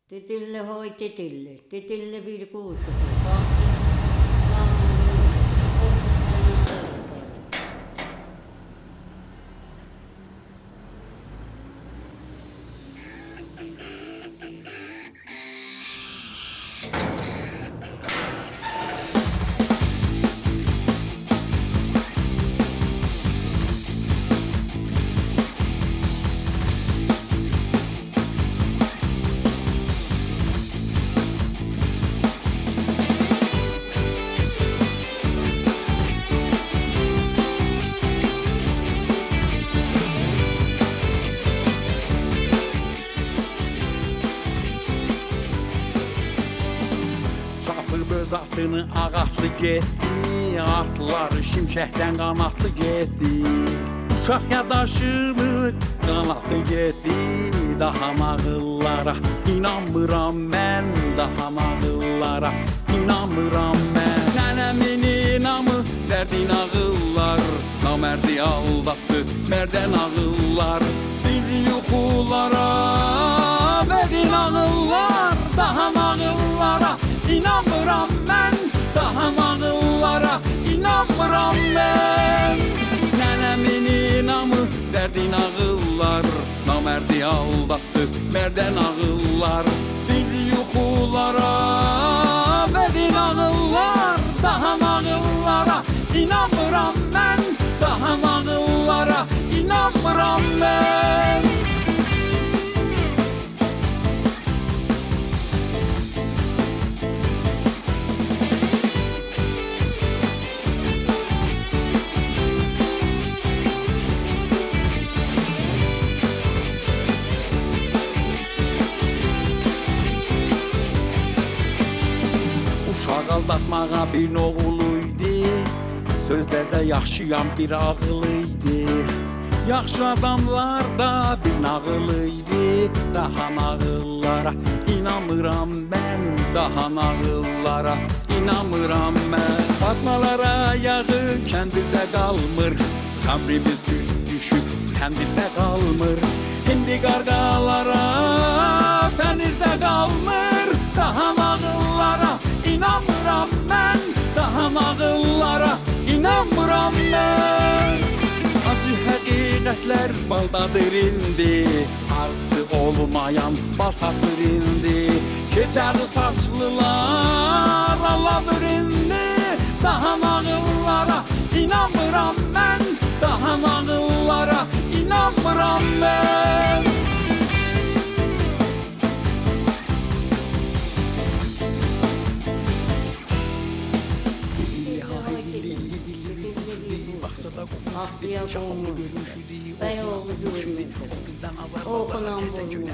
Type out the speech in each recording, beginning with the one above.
Titilli hoy titilli, titilli bir kuşu. Çapıb öz atını ağatlı getdi, atları şimşəkdən qanatlı getdi. Uşaq yadaşını qanatlı getdi, daha nağıllara inanmıram mən, daha nağıllara inanmıram mən. Nənəmin inamı verdi nağıllar, namərdi aldatdı mərdə nağıllar. Bizi yuxulara verdi nağıllar, daha nağıllara İnanmıram mən, daha nağıllara inanmıram mən. Nənəmin inamı verdi nağıllar, namərdi aldatdı mərdə nağıllar. Bizi yuxulara verdi nağıllar, daha nağıllara inanmıram mən, daha nağıllara inanmıram mən. Uşaq aldatmağa bir oğluydu, sözlərdə yaşayan bir ağılıydı. Yaxşı adamlarda bir nağılıydı, daha nağıllara inanmıram mən, daha nağıllara inanmıram mən. Fatmalara yağı kəndirdə qalmır, xəmrimiz düşüb kəndirdə qalmır. İndi qarqalara pənirdə qalmır, daha nağıllara İnanmıram mən, daha nağıllara inanmıram mən. Acı həqiqətlər baldadır indi, arısı olmayan bal satır indi. Keçəri saçlılar alladır indi, daha nağıllara inanmıram mən, daha nağıllara inanmıram mən. Aklıya qoymuş, bəy oğlu görmüş, oxunan bulmuş,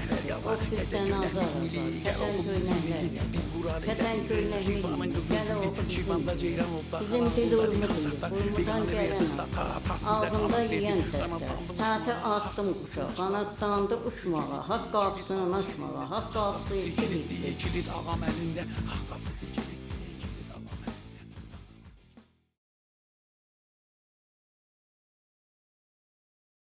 ofisdən azar azar, kətən köynəklər, kətən köynəkli, gələ oxu bizim dilurumuz, burmudan gələn, ağında yiyən səslər, təti astım quşa, qanatlandı uçmağa, haqq qapısını açmağa, haqq qapısı kilit, ağam əlində, haqq qapısı kilit.